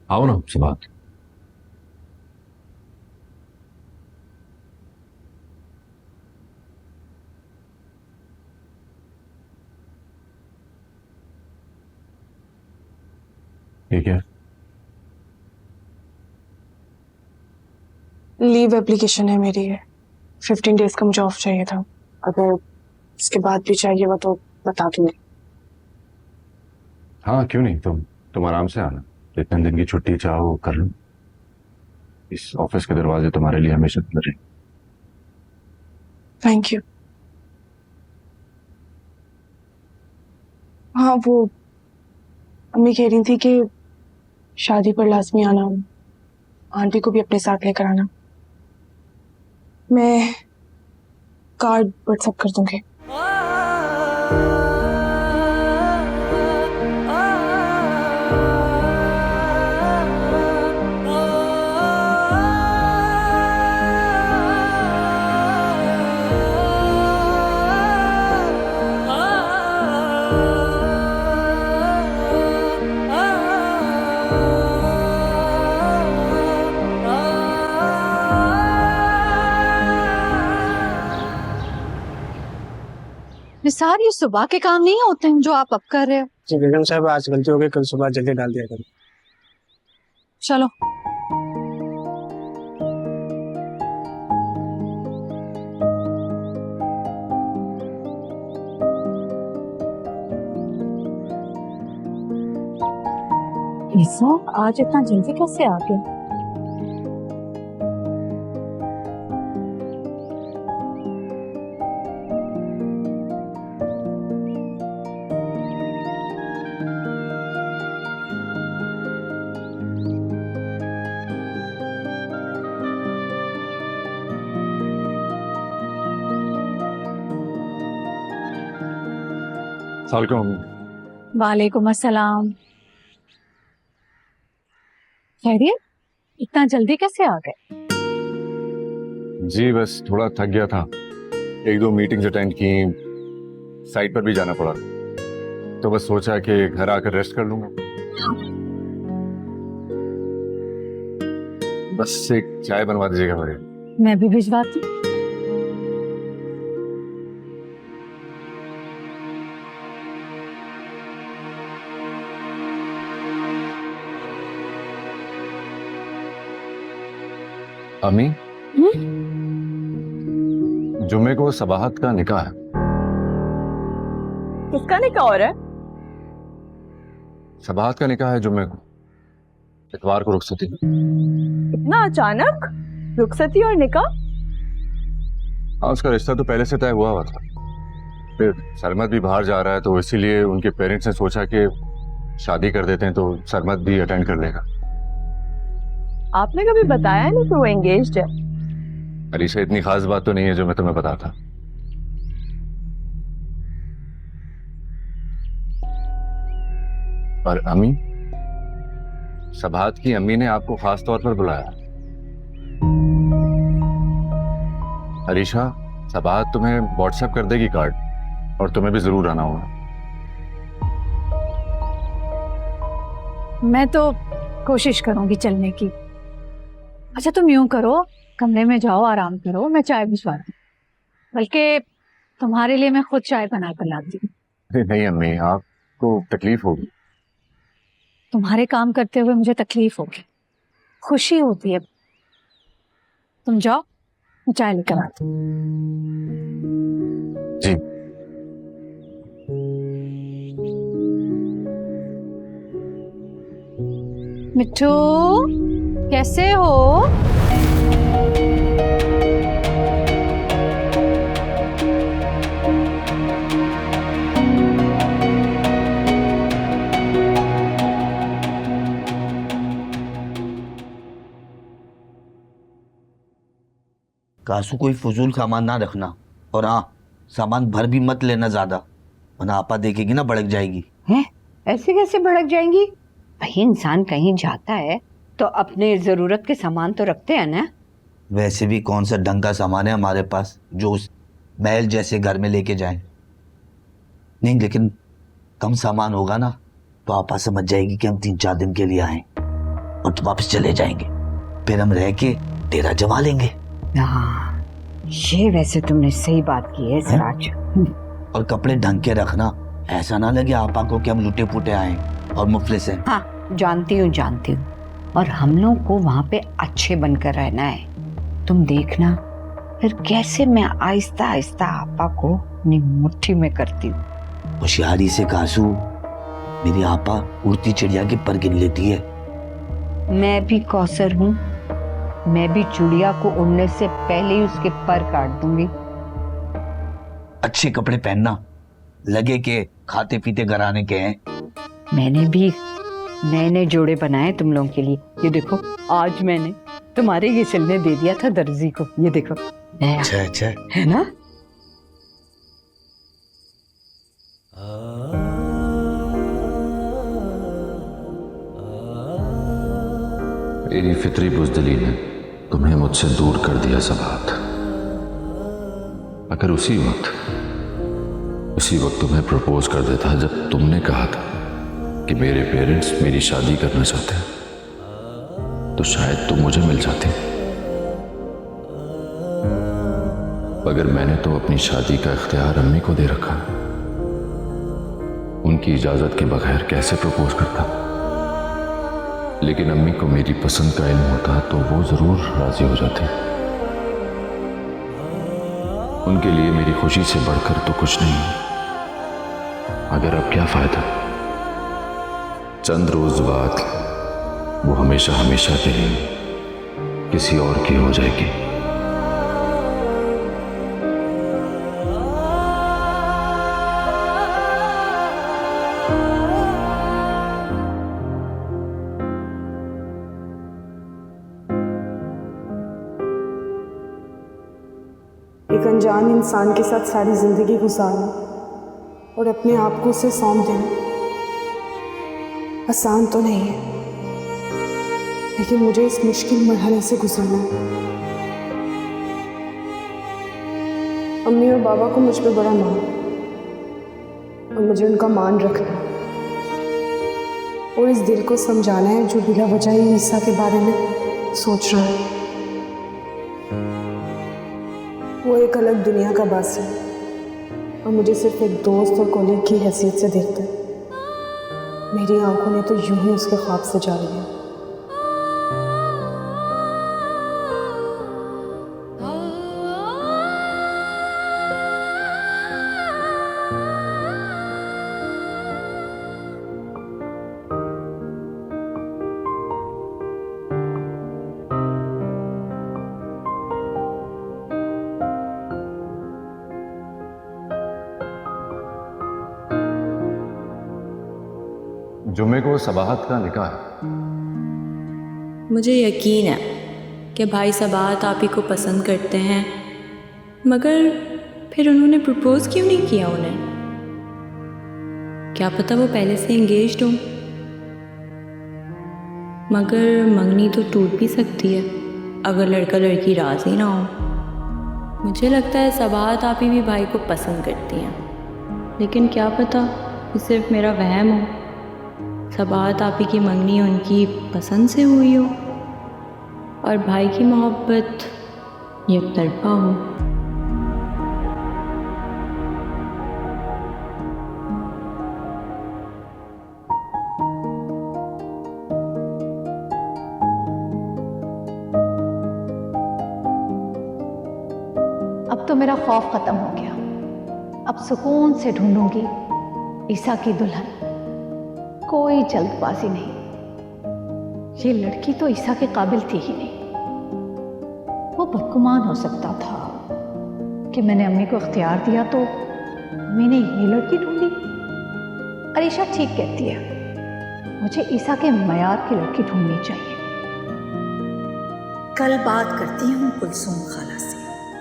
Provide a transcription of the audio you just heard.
आओ ना सुबह। ठीक है। लीव एप्लीकेशन है मेरी है। 15 डेज का मुझे ऑफ चाहिए था। अगर इसके बाद भी चाहिए हो तो बता दूंगी। हाँ क्यों नहीं, तुम आराम से आना। जितने दिन की छुट्टी चाहो कर लो। इस ऑफिस के दरवाजे तुम्हारे लिए हमेशा खुले रहेंगे। Thank you. हाँ वो अम्मी कह रही थी कि शादी पर लाजमी आना, आंटी को भी अपने साथ लेकर आना। मैं कार्ड व्हाट्सएप कर दूंगी। निसार, ये सुबह के काम नहीं होते हैं जो आप अब कर रहे हो। जी बेगम साहब, आज गलती हो गई, कल सुबह जल्दी डाल दिया करो। चलो। ईसा, आज इतना जल्दी कैसे आ गए? सलाम। वालेकुम अस्सलाम। खैरियत? इतना जल्दी कैसे आ गए? जी बस थोड़ा थक गया था, एक दो मीटिंग्स अटेंड की, साइट पर भी जाना पड़ा, तो बस सोचा कि घर आकर रेस्ट कर लूंगा। बस एक चाय बनवा दीजिएगा मेरे। मैं भी भिजवाती हूँ। अम्मी, जुम्मे को सबाहत का निकाह है। किसका निकाह हो रहा है? सबाहत का निकाह है जुम्मे को, इतवार को रुखसती। इतना अचानक रुखसती और निकाह? हाँ उसका रिश्ता तो पहले से तय हुआ था, फिर सरमद भी बाहर जा रहा है तो इसीलिए उनके पेरेंट्स ने सोचा कि शादी कर देते हैं तो सरमद भी अटेंड कर लेगा। आपने कभी बताया नहीं कि वो एंगेज्ड है? अरीशा, इतनी खास बात तो नहीं है जो मैं तुम्हें बताता। पर अम्मी, सबाहत की अम्मी ने आपको खास तौर पर बुलाया। अरीशा, सबाहत तुम्हें व्हाट्सएप कर देगी कार्ड, और तुम्हें भी जरूर आना होगा। मैं तो कोशिश करूंगी चलने की। अच्छा तुम यूं करो, कमरे में जाओ, आराम करो, मैं चाय भिजवा दूं। बल्कि तुम्हारे लिए मैं खुद चाय बना कर लाती हूँ। अरे नहीं अम्मी, आपको तकलीफ होगी। तुम्हारे काम करते हुए मुझे तकलीफ होगी, खुशी होती है। तुम जाओ, मैं चाय लेकर आती हूँ। जी। मिट्टू, कैसे हो? कासू कोई फजूल सामान ना रखना, और हाँ, सामान भर भी मत लेना ज्यादा, वरना आपा देखेगी ना भड़क जाएगी। हैं? ऐसे कैसे भड़क जाएंगी? भाई इंसान कहीं जाता है तो अपने जरूरत के सामान तो रखते हैं ना। वैसे भी कौन सा ढंग का सामान है हमारे पास जो उस महल जैसे घर में लेके जाए। नहीं, लेकिन कम सामान होगा ना तो आपा समझ जाएगी कि हम 3-4 दिन के लिए आए। और वापस चले जाएंगे, फिर हम रह के डेरा जमा लेंगे। हाँ, ये वैसे तुमने सही बात की है सराज। और कपड़े ढंग के रखना, ऐसा ना लगे आपा को कि हम लुटे पुटे आए और मुफलिस हैं। हाँ, जानती हूँ। और हम लोग को वहाँ पे अच्छे बनकर रहना है। तुम देखना फिर कैसे मैं आहिस्ता आहिस्ता आपा को अपनी मुट्ठी में करती हूँ। होशियारी से कासू, मेरी आपा उड़ती चिड़िया के पर गिन लेती है। मैं भी कौसर हूँ, मैं भी चिड़िया को उड़ने से पहले ही उसके पर काट दूंगी। अच्छे कपड़े पहनना, लगे के खाते पीते घराने के हैं। मैंने भी नए नए जोड़े बनाए तुम लोगों के लिए। ये देखो, आज मैंने तुम्हारे ये सिलने दे दिया था दर्जी को। ये देखो नया अच्छा है ना। मेरी फितरी बुज़दिली ने तुम्हें मुझसे दूर कर दिया सबात। अगर उसी वक्त तुम्हें प्रपोज कर देता जब तुमने कहा था कि मेरे पेरेंट्स मेरी शादी करना चाहते हैं, तो शायद तुम मुझे मिल जाती। मगर मैंने तो अपनी शादी का इख्तियार अम्मी को दे रखा। उनकी इजाजत के बगैर कैसे प्रपोज करता? लेकिन अम्मी को मेरी पसंद का इल्म होता तो वो जरूर राजी हो जाती। उनके लिए मेरी खुशी से बढ़कर तो कुछ नहीं, मगर अब क्या फायदा? चंद रोज बाद वो हमेशा हमेशा के लिए किसी और की हो जाएगी। एक अनजान इंसान के साथ सारी जिंदगी गुजारना और अपने आप को उसे सौंप देना आसान तो नहीं है, लेकिन मुझे इस मुश्किल मरहले से गुजरना है। अम्मी और बाबा को मुझ पर बड़ा मान और मुझे उनका मान रखना है और इस दिल को समझाना है जो बिला वजह ही ईसा के बारे में सोच रहा है। वो एक अलग दुनिया का बासी है और मुझे सिर्फ एक दोस्त और कोलीग की हैसियत से देखता है। मेरी आंखों ने तो यूं ही उसके ख्वाब सजा लिया। जुम्मे को सबाहत का निकाह है। मुझे यकीन है कि भाई सबाहत आप ही को पसंद करते हैं, मगर फिर उन्होंने प्रपोज क्यों नहीं किया उन्हें? क्या पता वो पहले से एंगेज्ड हो। मगर मंगनी तो टूट भी सकती है अगर लड़का लड़की राजी ना हो। मुझे लगता है सबाहत आप ही भी भाई को पसंद करती हैं, लेकिन क्या पता ये सिर्फ मेरा वहम हो। सबाहत आप ही की मंगनी उनकी पसंद से हुई हो और भाई की मोहब्बत एकतरफा हो। अब तो मेरा खौफ खत्म हो गया। अब सुकून से ढूंढूंगी ईसा की दुल्हन। कोई जल्दबाजी नहीं। ये लड़की तो ईसा के काबिल थी ही नहीं। वो बदगुमान हो सकता था कि मैंने अम्मी को इख्तियार दिया तो अम्मी ने ये लड़की ढूंढी। अरीशा ठीक कहती है, मुझे ईसा के मयार की लड़की ढूंढनी चाहिए। कल बात करती हूँ कुलसूम खाला से।